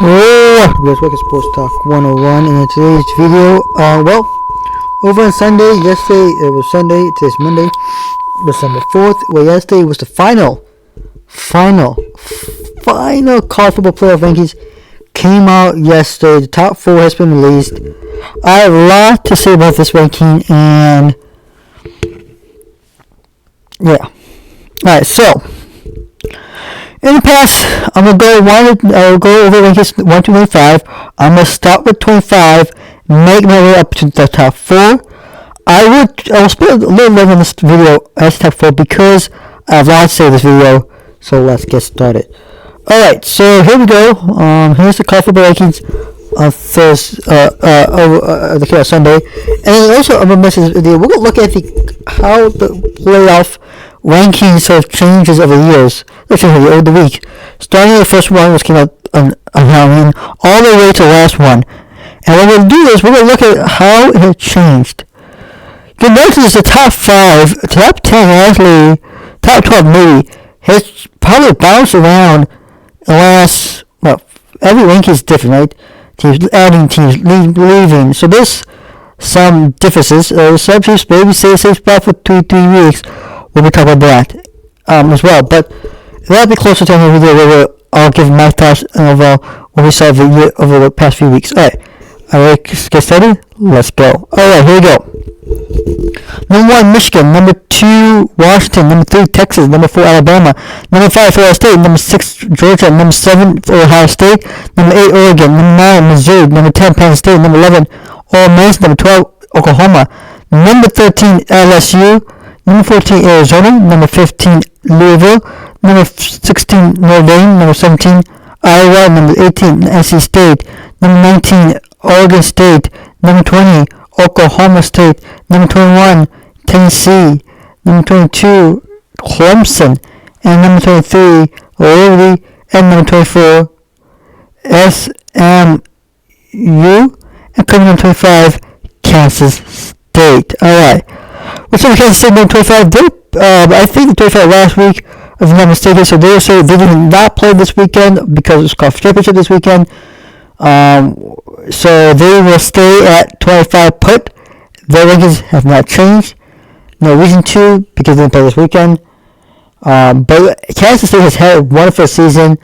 Oh, guys, welcome to Sports Talk 101. And in today's video, over on Sunday, yesterday it was Sunday, today's Monday, December 4th. Well, yesterday was the final college football playoff rankings came out yesterday. The top 4 has been released. I have a lot to say about this ranking, and yeah. Alright, so in the past, I'll go over rankings 1 to 25. I'm gonna start with 25, make my way up to the top 4. I will spend a little later in this video as top 4 because I have a lot to say in this video. So let's get started. Alright, so here we go. Here's the college football rankings on the Sunday, and also I'm gonna mention this video. We're gonna look at how the playoff ranking sort of changes over the years, over the week. Starting with the first one, which came out on Halloween, all the way to the last one. And what we'll do is we're going to look at how it has changed. You can notice the top 5, top 10 actually, top 12 maybe, has probably bounced around the last, every ranking is different, right? Teams adding, teams leaving. So there's some differences. Some teams maybe say safe spot for 2-3 weeks. We'll be talking about that as well, but that'll be closer to the video where I'll give my thoughts over what we saw over the past few weeks. Alright, let's get started. Let's go. Alright, here we go. Number 1, Michigan. Number 2, Washington. Number 3, Texas. Number 4, Alabama. Number 5, Florida State. Number 6, Georgia. Number 7, Ohio State. Number 8, Oregon. Number 9, Missouri. Number 10, Penn State. Number 11, Ole Miss. Number 12, Oklahoma. Number 13, LSU. Number 14, Arizona. Number 15, Louisville. Number 16, Notre Dame. Number 17, Iowa. Number 18, NC State. Number 19, Oregon State. Number 20, Oklahoma State. Number 21, Tennessee. Number 22, Clemson. And number 23, Liberty. And number 24, SMU. And coming number 25, Kansas State. Alright. What's up, Kansas State number 25? I think the 25 last week, if I'm not mistaken, so they did not play this weekend because it's conference championship this weekend. So they will stay at 25 put. Their rankings have not changed. No reason to, because they didn't play this weekend. But Kansas State has had a wonderful season.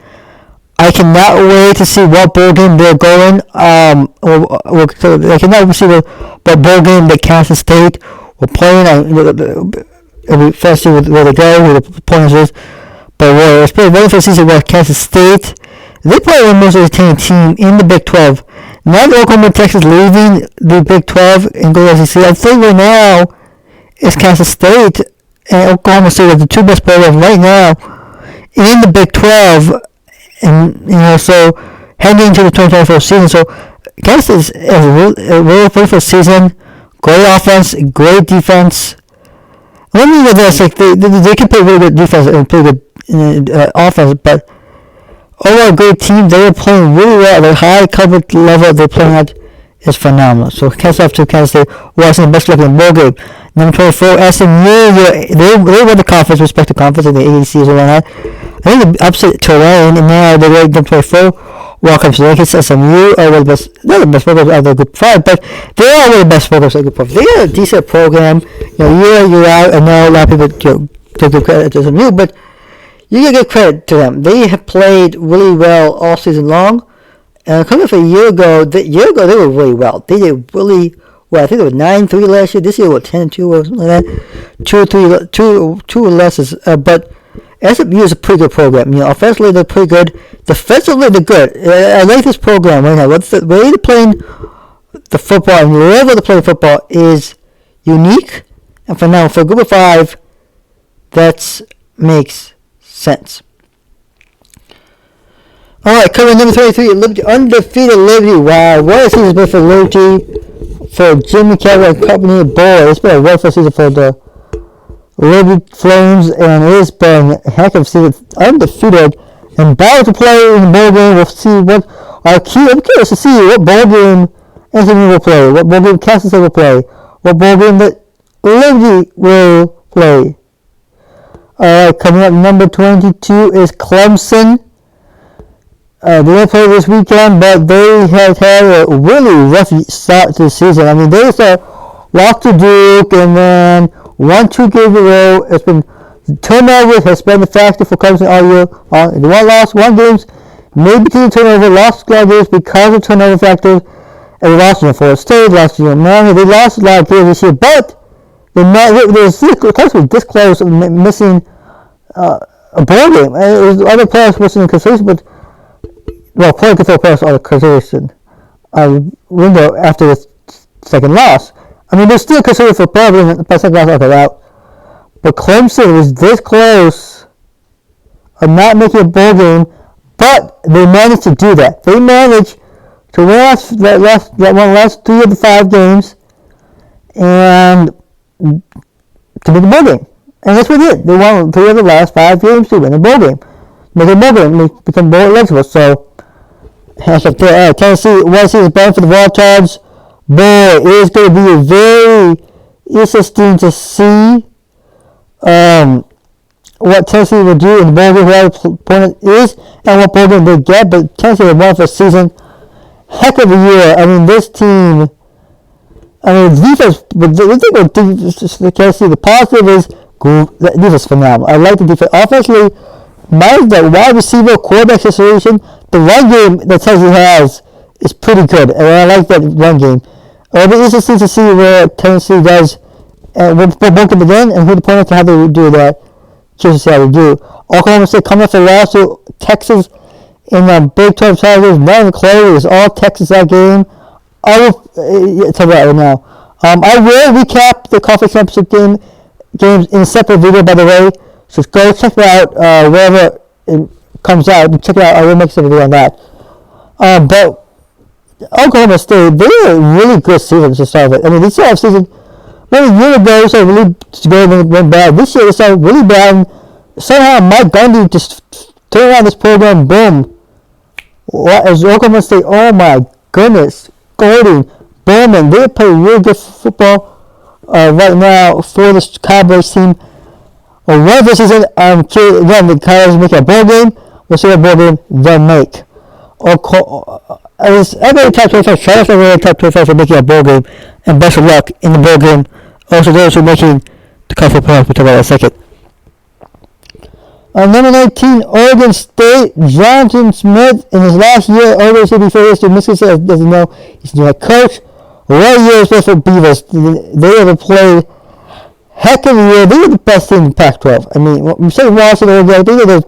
I cannot wait to see what bowl game they're going. I cannot wait to see what bowl game that Kansas State will play in. It'll be fascinating with where they go, where the opponents is. But it's been a wonderful season with Kansas State. They play the most entertaining team in the Big 12. Now that Oklahoma and Texas leaving the Big 12 and go to the SEC, I think right now it's Kansas State and Oklahoma State are the 2 best programs right now in the Big 12. And, so heading into the 2024 season. So Kansas State has a really wonderful season. Great offense, great defense. Let me know this, they can play really good defense and play good offense, but overall great team. They are playing really well. The high coverage level they're playing at is phenomenal. So Kansas off to Kansas State, Washington, best looking bowl game. Number 24, SNU, they won the conference, respective conference in the AAC and whatnot. I think they upset Tulane, and now they're ranked number 24. Welcome to the SMU. Are one of the best, not the best programs out of the Group 5, but they are one of the best programs out of the Group 5. They are a decent program. Year in, year out. I know a lot of people give credit to SMU, but you can give credit to them. They have played really well all season long. And coming from a year ago, they were really well. They did really well. I think it was 9-3 last year. This year was 10-2 or something like that. 2 or less. But SMU is a pretty good program. Offensively they're pretty good. Defensively they're good. I like this program right now. The way they're playing the football and the level they're playing football is unique. And for now, for a group of 5, that makes sense. Alright, coming number 23, Liberty, undefeated Liberty. Wow, what a season it's been for Liberty, for Jimmy Carroll and company. Boy, it's been a wonderful season for the Liberty Flames, and it has been a heck of a season, undefeated, and about to play in the bowl game. We'll see what I'm curious to see what bowl game SMU will play, what bowl game Kansas State will play, what bowl game that Liberty will play. Alright, coming up number 22 is Clemson. They didn't play this weekend, but they have had a really rough start to the season. I mean, they lost to Duke and then won 2 games in a row. It's been turnover has been the factor for Clemson all year. They lost 1 games, maybe because of turnover, lost a lot of games because of turnover factors, and they lost to Florida State, lost to Miami. They lost a lot of games this year, but Clemson was this close of missing a ball game. Other players wasn't in consideration, but player control players are consideration window after the second loss. I mean, they're still considered for probably by second loss after out. But Clemson was this close of not making a bowl game, but they managed to do that. They managed to win last 3 of the 5 games and to make a bowl game. And that's what they did. They won 3 of the last 5 games to win a bowl game. Make a bowl game, become bowl eligible. So, Tennessee, one season bound for the Wildcards. Boy, it is going to be very interesting to see what Tennessee will do in the bowl game, who their opponent is, and what bowl game they get. But Tennessee will won for a season. Heck of a year. I mean, this team. I mean, defense. The Tennessee. The positive is the defense is phenomenal. I like the defense. Offensively, minus the wide receiver quarterback situation, the run game that Tennessee has is pretty good, and I like that run game. It'll be interesting to see where Tennessee does with both them again, and who the opponent can have to do that. Just how to do. Oklahoma State coming up for the last to Texas in the Big 12 titles. Not even close. It was all Texas that game. I will tell you that right now. I will recap the conference championship games in a separate video, by the way. So go check it out wherever it comes out. Check it out. I will make a video on that. But Oklahoma State, they had a really good season to start with. I mean, this season, maybe a year ago, it started really good and went bad. This year, it started really bad. And somehow, Mike Gundy just turned around this program. Boom. What is Oklahoma State? Oh my goodness. Gordon, Bowman, they play really good football right now for this Cowboys team. One this season, again, the Cowboys make a bowl game. We'll see what bowl game they make. Everybody top 25, shout out to everybody top 25 for making a bowl game, and best of luck in the bowl game. Also, those who are making the conference playoffs, we'll talk about that in a second. Number 19, Oregon State. Jonathan Smith, in his last year, Oregon State before this, Michigan State doesn't know he's the head coach. What year is this for Beavers? They ever played heck of a year. They were the best team in the Pac-12. I mean, when you say Washington, they're probably the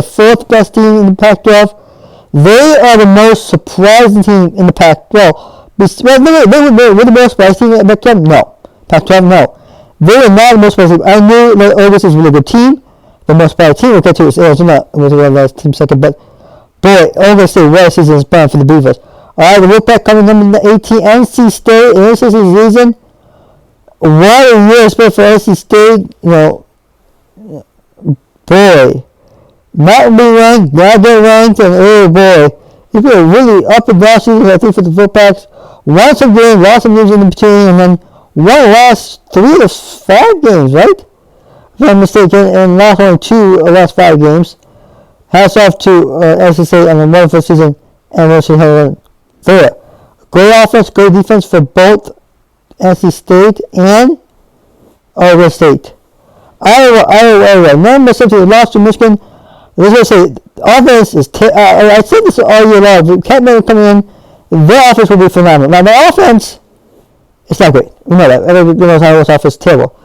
4th best team in the Pac-12. They are the most surprising team in the Pac-12. They were the most surprising team in the Pac-12? No. Pac-12, no. They were not the most surprising. I knew that Oregon State was a really good team. The most surprising team we'll get to is Arizona. It was the last team second, but boy, Oregon State, what a season is bound for the Beavers. Alright, the Wolfpack coming number 18, NC State, in this season. What a year it's been for NC State. You know, boy. Not being ranked, not getting ranked, and oh boy. It's been a really up and down season, I think, for the Wolfpacks. Won some games, lost some games in between, and then won last 3 of the 5 games, right? If I'm not mistaken, and lost only 2 of the last 5 games. Hats off to NC State on a wonderful season, and we'll see how they're there. Great offense, great defense for both NC State and Oregon State. Iowa. Number 17, lost to Michigan. I was going to say, offense is, I said this all year long. Kent Miller coming in, their offense will be phenomenal. Now, their offense, it's not great. We know that. Everybody knows how this offense is terrible.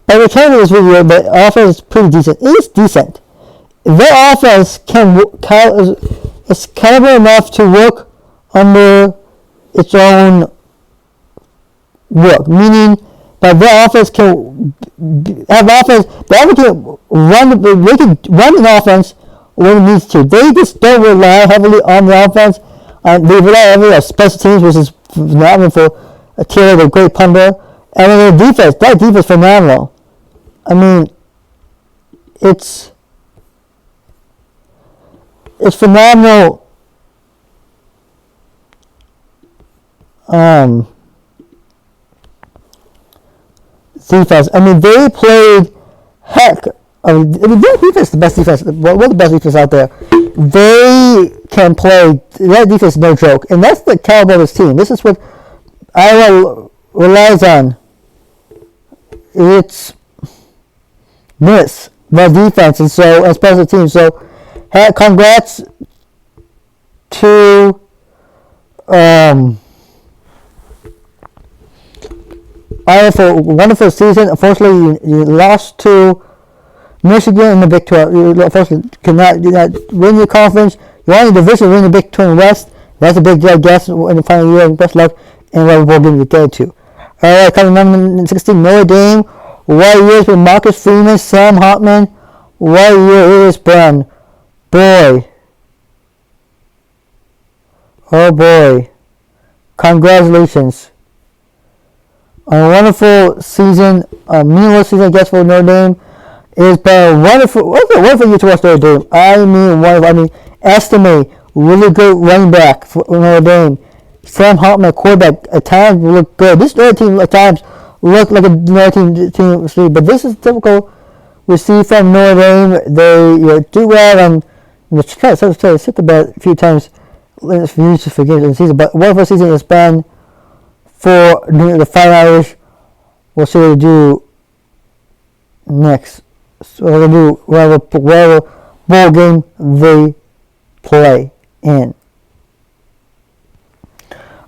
By the time of this video, the offense is pretty decent. It is decent. Their offense is caliber enough to work under its own work, meaning that their offense can have offense. The offense can run an offense when it needs to. They just don't rely heavily on the offense. They rely heavily on special teams, which is phenomenal for a Taylor, the great punter, and then their defense. That defense is phenomenal. I mean, it's phenomenal. Defense. I mean, they played heck their defense is the best defense. One of the best defense out there. They can play. That defense is no joke, and that's the caliber of this team. This is what Iowa relies on. It's this, the defense, and so as special teams. So, congrats to Iowa for a wonderful season. Unfortunately, you lost to Michigan in the Big 12. You unfortunately did not win your conference. You won the division, win the Big 12 West. That's a big guess in the final year. Best luck in whatever bowl game you get to. All right, coming number 16, Notre Dame. What years with Marcus Freeman, Sam Hartman? What year is Ben? Boy. Oh boy. Congratulations on a wonderful season, a meaningless season, I guess, for Notre Dame. It's been a wonderful year to watch Notre Dame. I mean, wonderful. I mean, Estimate, really good running back for Notre Dame. Sam Hartman, quarterback, at times look good. This Notre team at times look like a Notre team, but this is typical we see from Notre Dame. They do well and kind of sit the bet a few times for games in the season. But wonderful season it's been for the Five Irish. We'll see what they do next. So they'll do whatever bowl game they play in.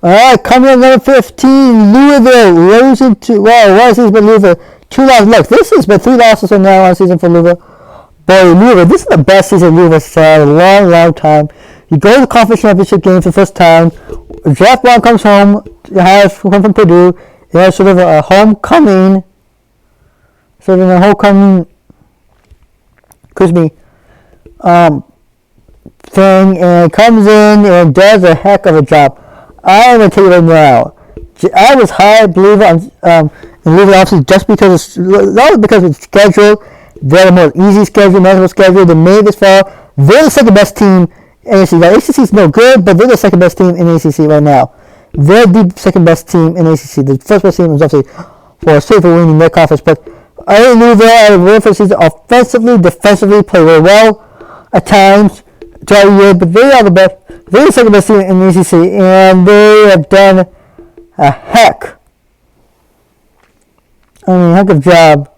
Alright, coming in number 15, Louisville rose into, what season for Louisville? 2 losses. Look, this has been 3 losses from now on season for Louisville. Boy, Louisville, this is the best season Louisville's had in a long, long time. You go to the conference championship game for the first time. Jeff Brown comes home, comes from Purdue. It has sort of a homecoming, thing, and comes in and does a heck of a job. I'm going to tell you right now, I was high believer in Louisville obviously just because not because of the schedule. They had a more easy schedule, manageable schedule. They made this far. They're the second best team in ACC. The ACC is no good, but they're the second best team in ACC right now. They're the second best team in ACC. The first best team was obviously for Safer winning their conference, but I think Louisville had a really first season offensively, defensively, play very well at times throughout the year, but they are the best. They're the second best team in the ACC, and they have done a heck of job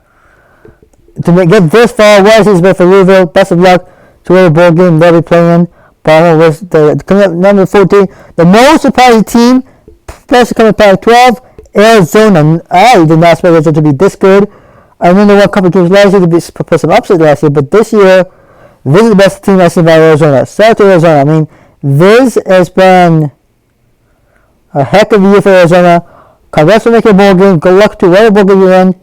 to get this far. What is best for Louisville? Best of luck to whatever bowl game they'll be playing. Coming up number 14, the most surprising team, plus coming Pac-12, Arizona. I did not expect Arizona to be this good. I remember one couple of games last year to put some upset last year, but this year, this is the best team I've seen by Arizona. South Arizona. I mean, this has been a heck of a year for Arizona. Congrats for making a bowl game. Good luck to whatever bowl game you're in.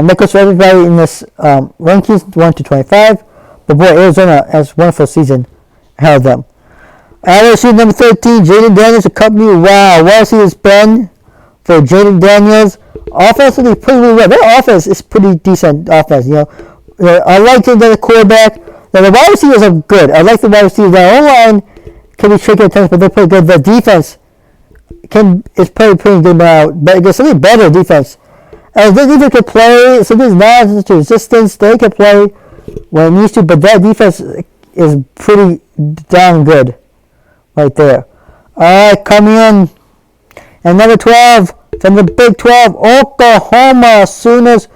Make us for everybody in this rankings 1 to 25. But boy, Arizona has a wonderful season ahead of them. LSU number 13, Jaden Daniels, a company. Wow, what has he been for Jaden Daniels? Offensively, pretty well. Their offense is pretty decent offense. I like him as a quarterback. Now, the wide receivers are good. I like the wide receivers. The O-line can be tricky at times, but they're pretty good. The defense is pretty good now. But it's something better defense. As their defense can play, sometimes not to resistance. They can play when it needs to, but that defense is pretty damn good right there. Alright, coming in. And number 12, from the Big 12, Oklahoma Sooners.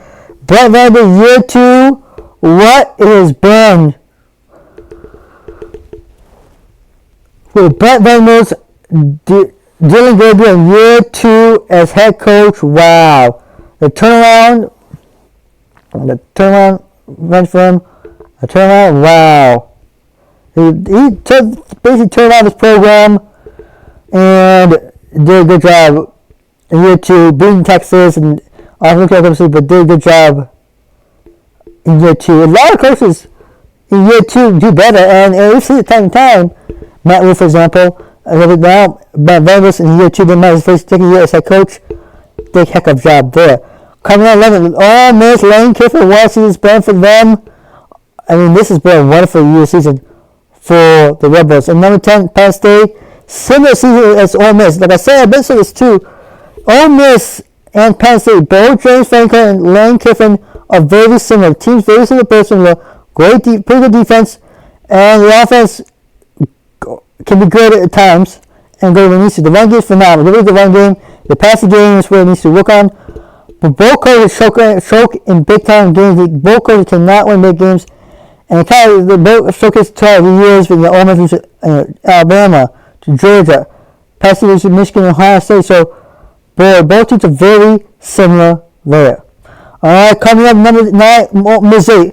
Brett Vanders, year 2. What it has been for Brett Vanders, Dylan Gabriel in year 2 as head coach. Wow. The turnaround went for him. The turnaround, wow. He basically turned around his program and did a good job in year 2, beating Texas and obviously, but did a good job in year 2. A lot of coaches in year 2 do better, and we've seen it time and time. Matt Rule, for example, now Matt Vanders in year 2, then Matt is first second year as head coach. Big heck of job there. Coming on 11, Ole Miss, Lane Kiffin, what season's been for them? I mean, this has been a wonderful year season for the Rebels. And number 10, Penn State, similar season as Ole Miss. Like I said, I've been saying this too. Ole Miss and Penn State. Both James Franklin and Lane Kiffin are very similar. Teams very similar, pretty good defense, and the offense can be good at times and good when it needs to. The run game is phenomenal. Look at the run game. The passing game is where it needs to work on. But both coaches choke in big time games. Both coaches cannot win big games. And kind of the both showcase throughout the years with the Ole Miss, Alabama, to Georgia, passing to Michigan and Ohio State. So, both teams are very similar there. Alright, coming up, number 9, Missouri.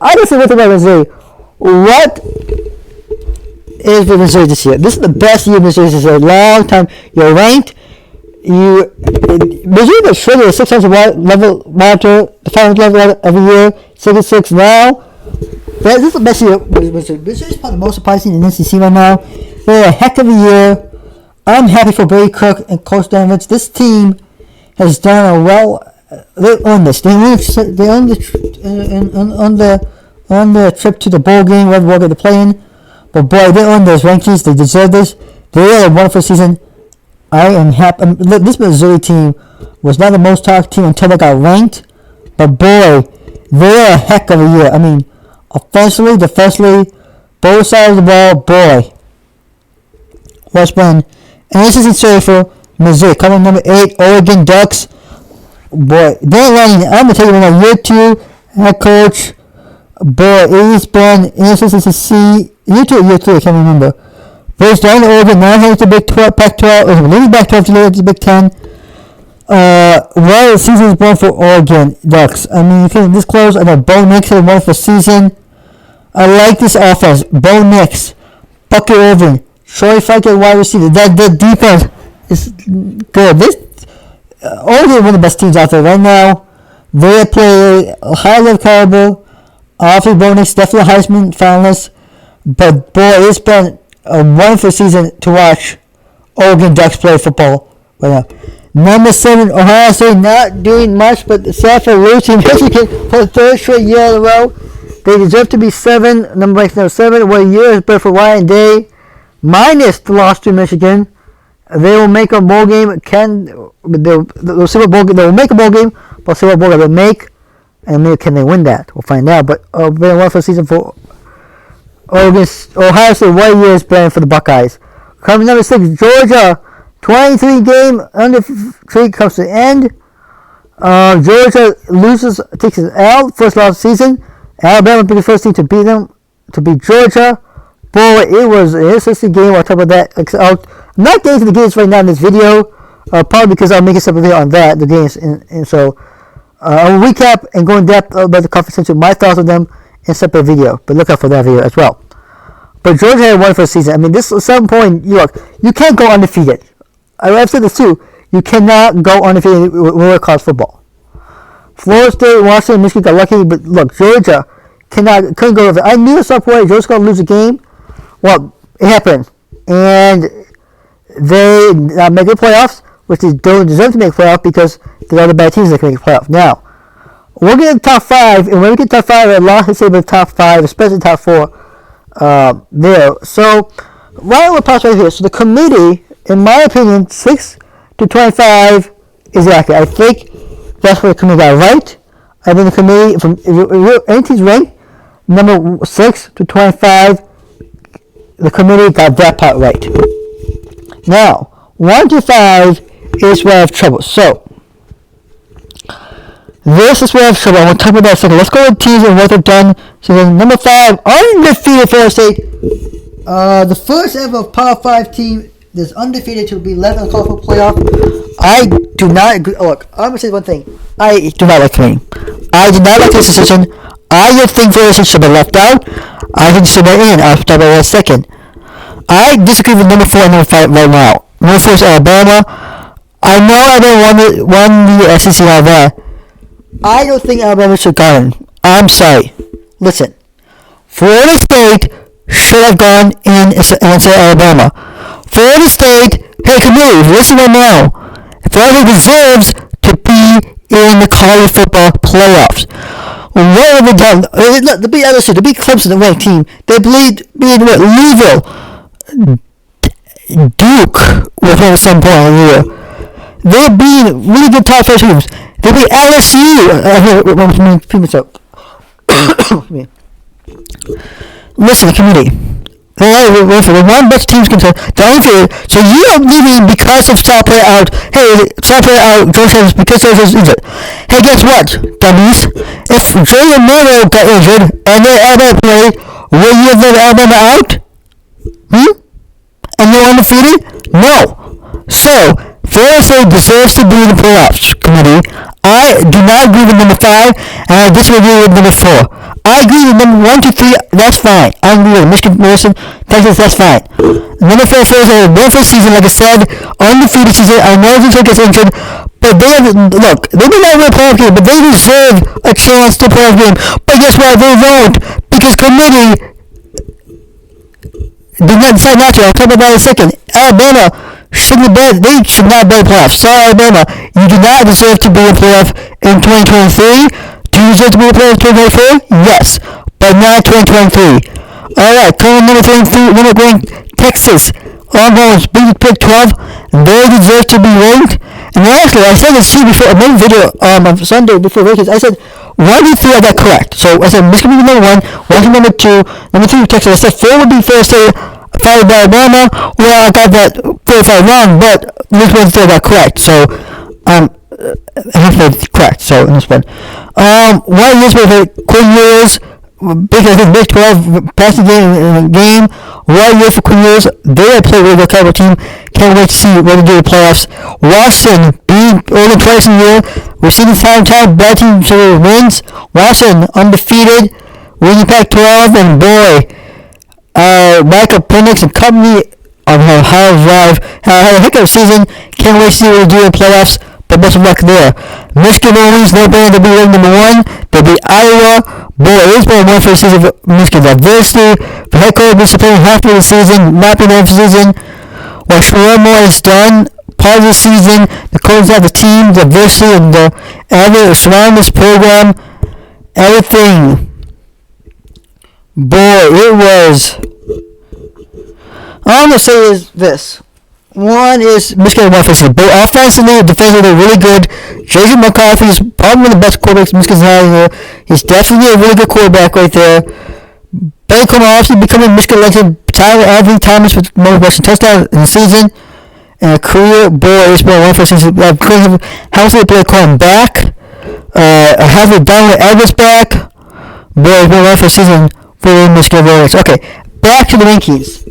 I just said nothing about Missouri. What is with Missouri this year? This is the best year of Missouri this year. A long time. You're ranked. Missouri was surely a 600 level monitor, the final level every year, 6 now. But this is the best year of Missouri. Missouri is probably the most surprising in the SEC right now. They're a heck of a year. I'm happy for Brady Cook and Coach Danovich. This team has done a well. They earned this. They earned the trip to the bowl game, whatever we're going to play in. But boy, they earned those rankings. They deserve this. They had a wonderful season. I am happy. This Missouri team was not the most talked team until they got ranked. But boy, they're a heck of a year. I mean, offensively, defensively, both sides of the ball, boy. What's been? And this isn't sorry for Missouri. Coming number 8, Oregon Ducks. Boy, they're running. I'm going to tell you right now, year 2, head coach. Boy, it's been year 2 or year 3, I can't remember. But it's down to Oregon, now heading to Big 12, Pac-12, leading back 12 to the Big 10. Well, the season is born for Oregon Ducks. I mean, you think this close, I know Bo Nix had a wonderful season. I like this offense. Bo Nix, Bucky Irvin, Troy Fiker, wide receiver. That defense is good. Oregon is one of the best teams out there right now. They play a high level caliber. Obviously, Bo Nix definitely a Heisman finalist. But boy, it's been a wonderful season to watch Oregon Ducks play football right now. Number 7, Ohio State, not doing much, but sad for losing Michigan for the 3rd straight year in a row. They deserve to be 7. Number 7. What a year has been for Ryan Day, minus the loss to Michigan. They will make a bowl game. They'll see what bowl game. They will make a bowl game. We'll see what bowl game they make, and maybe can they win that? We'll find out. But very wonderful season for Ohio State. What a year has been for the Buckeyes. Coming number 6, Georgia. 23 game under streak comes to the end. Georgia takes an L, first loss of the season. Alabama will be the first team to beat them, to beat Georgia. Boy, it was an interesting game. On top of that, I'm not getting to the games right now in this video, probably because I'll make a separate video on that, the games, and so I'll recap and go in depth about the conference into my thoughts on them in a separate video. But look out for that video as well. But Georgia had a wonderful season. I mean, this at some point, you can't go undefeated. I've said this too. You cannot go undefeated with college football. Florida State, Washington, Michigan got lucky, but look, Georgia couldn't go over. I knew at some point Georgia's going to lose a game. Well, it happened, and they make the playoffs, which they don't deserve to make playoffs because there are other bad teams that can make playoffs. Now, we're getting top 5, and when we get top 5, a lot to say about top 5, especially top 4 there. So, right we'll pause right here. So the committee, in my opinion, 6 to 25 is accurate. I think that's what the committee got right. I think the committee, if any team's ranked number 6 to 25, the committee got that part right. Now, 1 to 5 is where I have trouble. So, this is where I have trouble. I want to talk about that in a second. Let's go with teams and what they've done. So, then number 5, undefeated Florida State. The first ever Power 5 team that's undefeated to be 11 in the college football playoff. I do not agree. Oh, look, I'm going to say one thing. I do not like me. I do not like this decision. I think Florida State should be left out. I think it should be in. I'll talk about that in a second. I disagree with number 4 and number 5 right now. Number 4 is Alabama. I know Alabama won the SEC and all that. I don't think Alabama should have gone. I'm sorry. Listen. Florida State should have gone in and said Alabama. Florida State, hey committee, listen right now. Florida deserves to be in the college football playoffs. What have they done? To be honest, to be Clemson, the ranked team, they believed being what? Louisville, Duke, with at some point in the year. They're being really good top 5 teams. They beat LSU. Listen, the committee. The one best teams can tell. The only thing, so you don't leave because of star player out. Hey, star player out. George Evans because of his injured. Hey, guess what, dummies? If Joe Romero got injured and their Alabama played, will you have let Alabama out? And they're undefeated? No. So, Florida State deserves to be in the playoffs, committee. I do not agree with number 5, and I disagree with number 4. I agree with number 1, 2, 3, that's fine. I agree with Michigan, Wilson, Texas, that's fine. Number 4, Florida State, one for the season, like I said, undefeated season. I know this gets injured, but they may not win a playoff game, but they deserve a chance to play a game. But guess what? They won't, because committee did not decide not to. I'll talk about that in a second. Alabama should not be in playoffs. Sorry, Alabama. You do not deserve to be in playoff in 2023. Do you deserve to be in playoff in 2024? Yes. But not 2023. Alright, current number 23, number ranked Texas. Longhorns beat Pick 12. They deserve to be ranked. And actually, I said this before, I made a video on Sunday before rankings. I said 1, 2, 3 I got correct. So I said Michigan would be number 1, Washington number 2, number 3 Texas. I said 4 would be Florida State, followed by Alabama. Well, I got that 4 or 5 wrong, but this one still got correct. So halfway correct. So in this one, one of these Quinn Ewers, Big 12 passing game. Right year for Quinn Ewers. They play with their Cowboy team. Can't wait to see what they do in the playoffs. Washington being early twice a year. Receiving time, bad team so wins. Washington undefeated, winning Pac-12, and boy, Michael Penix and company on a high drive. Had a heck of a season. Can't wait to see what they do in the playoffs. But best of luck there. Michigan always no brainer to be ranked number 1. They beat Iowa. Boy, it is been 1 for the season for Michigan's adversity. The head coach has been playing half of the season, not been there for the season. While Sherrod Moore is done, part of the season, the coach have the team, the adversity, and the surrounding this program, everything. Boy, it was. All I'm going to say is this. One is Michigan won offensively. Both offensively and defensively, they're really good. J.J. McCarthy is probably one of the best quarterbacks Michigan's had here. He's definitely a really good quarterback right there. Ben Coleman obviously becoming Michigan legend. Anthony Thomas with more rushing touchdowns in the season. And a career, boy, it's been one for the season. Healthy player calling back. Have it done with Edwards back. Boy, it's been one for the season for the Michigan Warriors. Okay, back to the rankings.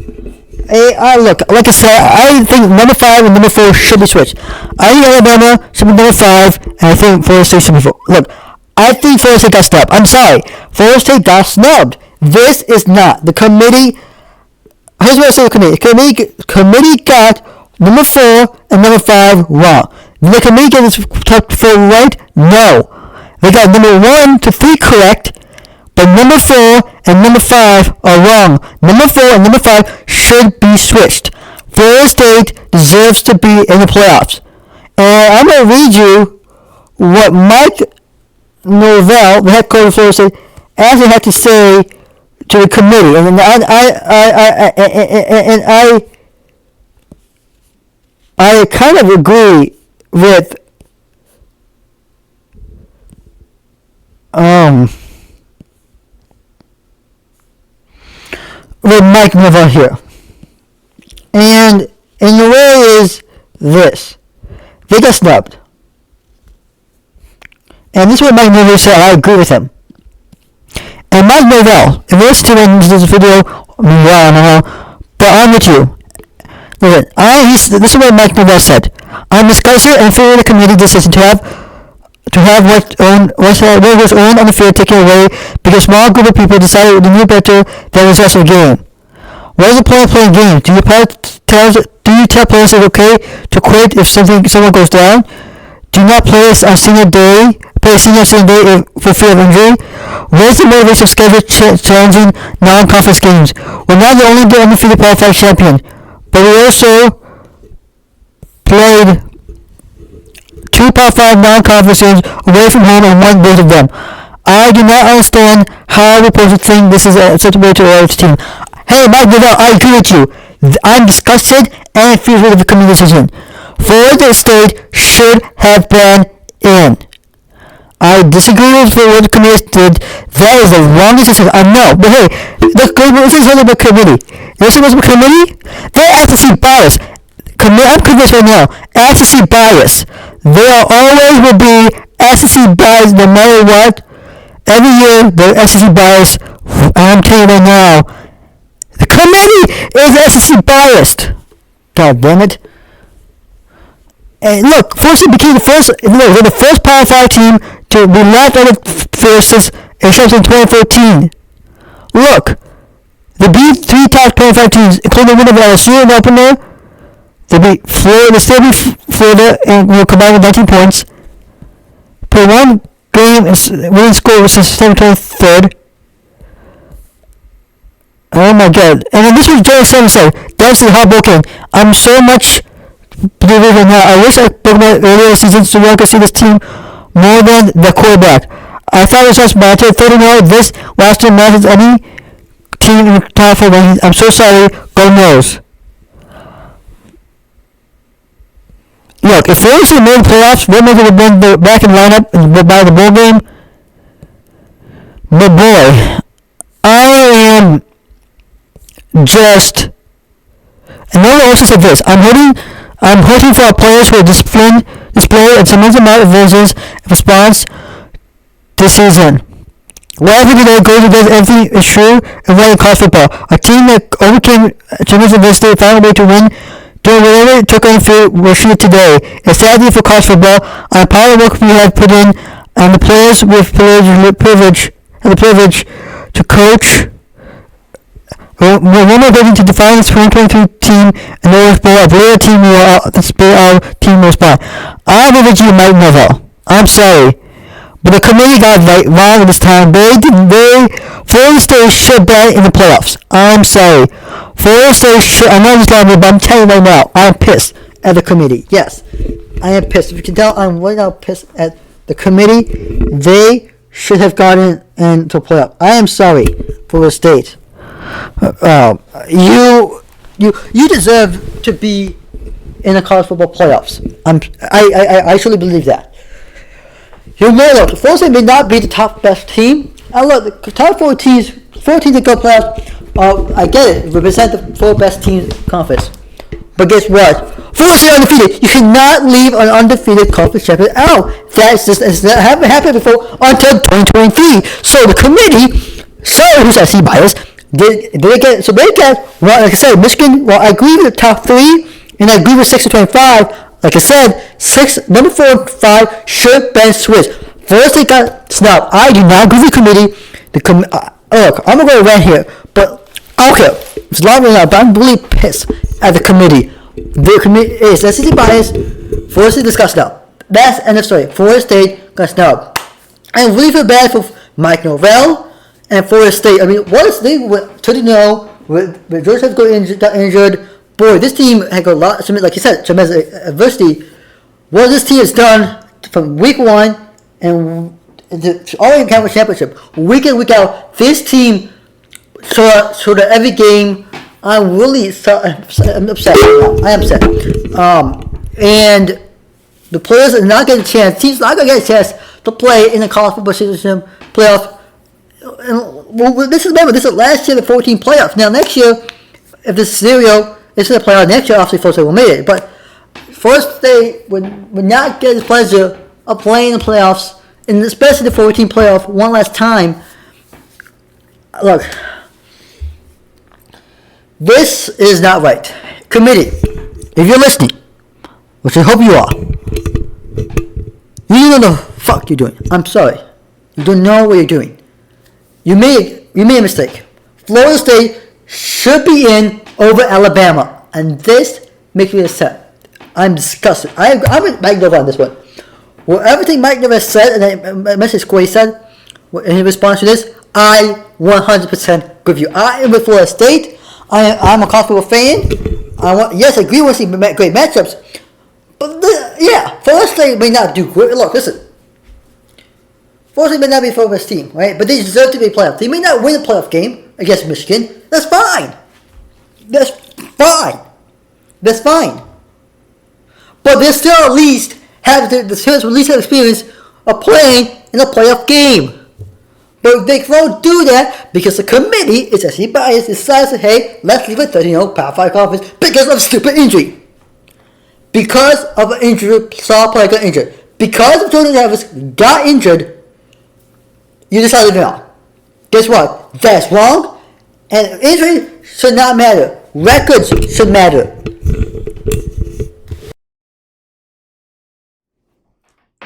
Look, like I said, I think number 5 and number 4 should be switched. I think Alabama should be number 5, and I think Florida State should be 4. Look, I think Florida State got snubbed. I'm sorry. Florida State got snubbed. This is not. The committee, here's what I say to the committee. Committee got number 4 and number 5 wrong. Did the committee get this top 4 right? No. They got number 1 to 3 correct, but number 4 and number 5 are wrong. Number 4 and number 5 should be switched. Florida State deserves to be in the playoffs. And I'm going to read you what Mike Norvell, the head coach of Florida State, actually had to say to the committee. And I kind of agree with Mike Norvell here. And the way is this. They got snubbed. And this is what Mike Norvell said. I agree with him. And Mike Norvell, if you listen to this video, I don't know, but I'm with you. Listen, this is what Mike Norvell said. I'm discussing and feeling the committee decision to have what was owned on the field taken away because a small group of people decided they knew better than the results of the game. What is the point of playing games? Do you tell players it's okay to quit if someone goes down? Do not play a senior day for fear of injury? What is the motivation of schedule challenging non-conference games? We're not the only undefeated Power 5 champion, but we also played 2 Power 5 non-conference games away from home and won both of them. I do not understand how we're supposed to think this is acceptable to our team. Hey, Mike Norvell, I agree with you. I'm disgusted and infuriated with the committee decision. Florida State should have been in. I disagree with what the committee did. That is the wrongest decision. I know, but hey, this is only the committee. This is the committee. They're SEC bias. I'm convinced right now. SEC bias. There always will be SEC bias no matter what. Every year, there's SEC bias. I'm telling you right now, the committee is SEC biased. God damn it. And look, fortunately became they're the first Power 5 team to be left out of forces except in 2014. Look, they beat 3 top 25 teams, including the winner of LSU in the opener. They beat Florida, they still beat Florida and will combine with 19 points. Per one game, winning score was September 23rd. Oh my god. And then this was Jerry Sanders said, that's heartbroken. I'm so much believing now. I wish I broke my earlier season so I could see this team more than the quarterback. I thought it was just my 30-0. This last year matches any team in the top 4 rankings. I'm so sorry. Go Noles. Look, if Florida made the playoffs, what would have been back in the lineup by the bowl game? But boy, I am just. And no one also said this. I'm hoping for our players who are display a tremendous amount of resilience and response this season. Whatever today goes against everything is true and right in college football. A team that overcame tremendous adversity found a way to win. Doing whatever it took on field was true today. It's sadly for college football. I'm proud of the work we have put in, and the players with the privilege to coach. We're more ready to define this 2023 team and the Bowl. I believe our team will spot. I believe you might know. I'm sorry, but the committee got it wrong this time. Florida State should be in the playoffs. I'm sorry. Florida State should. I know this got me, but I'm telling you right now, I'm pissed at the committee. Yes, I am pissed. If you can tell, I'm right now pissed at the committee. They should have gotten into the playoff. I am sorry, Florida State. You deserve to be in the college football playoffs. I truly believe that. You may look, Florida State may not be the top best team. I look, the top 4 teams that go playoffs. I get it. Represent the 4 best teams in conference. But guess what? Florida State undefeated. You cannot leave an undefeated conference champion out. That's hasn't happened before until 2023. So the committee, who's SEC bias. They get well, like I said, Michigan. Well, I agree with the top 3, and I agree with 6 to 25. Like I said, number 4 and 5 should been switched. First they got snubbed. I do not agree with the committee. Look, I'm gonna go rant here, but I don't care. It's long enough, but I'm really pissed at the committee. The committee is SEC bias. Florida State discussed now. That's end of story. Florida State got snubbed. I really feel bad for Mike Norvell and Florida State. I mean, what they went 30-0 with George got injured. Boy, this team had got a lot. Like you said, tremendous adversity. What this team has done from week 1 and all in conference championship, week in, week out, this team showed that every game. I'm really upset. I am upset. And the players are not getting a chance. Teams not going to get a chance to play in the college football season playoff. And this is last year the 14 playoffs. Now next year, if this scenario is in the playoff next year, obviously Florida State will make it. But Florida State would not get the pleasure of playing in the playoffs, and especially the 14 playoff one last time. Look, this is not right. Committee, if you're listening, which I hope you are, you don't know the fuck you're doing. I'm sorry. You don't know what you're doing. You made a mistake. Florida State should be in over Alabama, and this makes me upset. I'm disgusted. I'm with Mike Novak on this one. Well, everything Mike Novak said, and I message Corey said in response to this, I 100% agree with you. I am with Florida State. I'm a college football fan. Yes, I agree with seeing great matchups. But Florida State may not do great. Look, listen. Florida State may not be the best team, right? But they deserve to be a playoff. They may not win a playoff game against Michigan. That's fine. but they still at least have the experience of playing in a playoff game. But they won't do that because the committee is actually biased, decides, hey, let's leave a 13-0 Power 5 conference because of stupid injury. Because of an injury, star player got injured. Because of Jordan Davis got injured, you decide to leave it out. Guess what? That's wrong. And injury should not matter. Records should matter.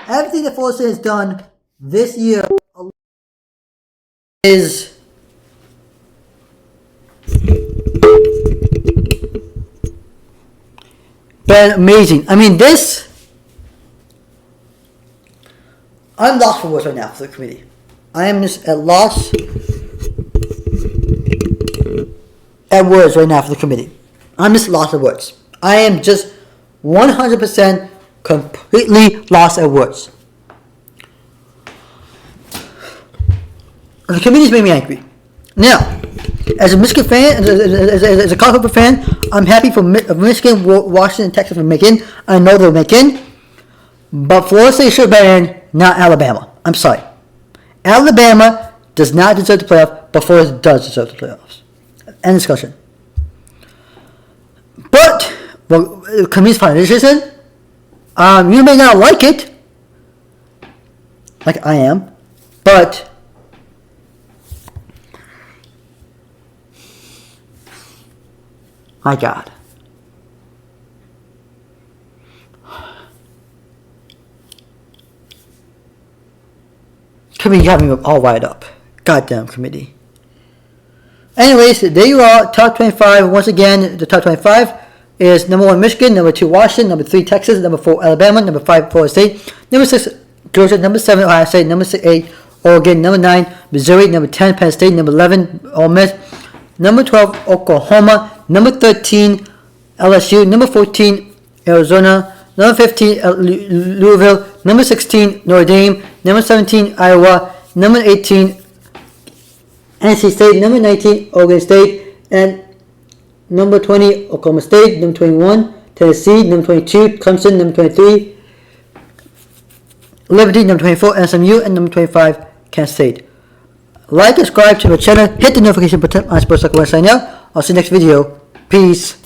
Everything that Florida State has done this year is been amazing. I mean, I'm lost for words right now for the committee. I am just at loss at words right now for the committee. I'm just lost at words. I am just 100% completely lost at words. The committee's made me angry. Now, as a Michigan fan, as a college football fan, I'm happy for Michigan, Washington, and Texas for making. I know they'll make in. But Florida State should have been in, not Alabama. I'm sorry. Alabama does not deserve the playoff, but Florida does deserve the playoffs. End discussion. But, well, the committee's final decision. You may not like it, like I am, but my God. Committee got me all wired up. Goddamn committee. Anyways, there you are. Top 25. Once again, the top 25 is number 1 Michigan, number 2 Washington, number 3 Texas, number 4 Alabama, number 5 Florida State, number 6 Georgia, number 7 Ohio State, number 8 Oregon, number 9 Missouri, number 10 Penn State, number 11 Ole Miss, number 12 Oklahoma, number 13 LSU, number 14 Arizona, number 15 Louisville, number 16 Notre Dame, number 17 Iowa, number 18 NC State, number 19 Oregon State, and number 20 Oklahoma State, number 21 Tennessee, number 22 Clemson, number 23 Liberty, number 24 SMU, and number 25 Kansas State. Like, subscribe to my channel, hit the notification button on Sports Talk website now. I'll see you next video. Peace.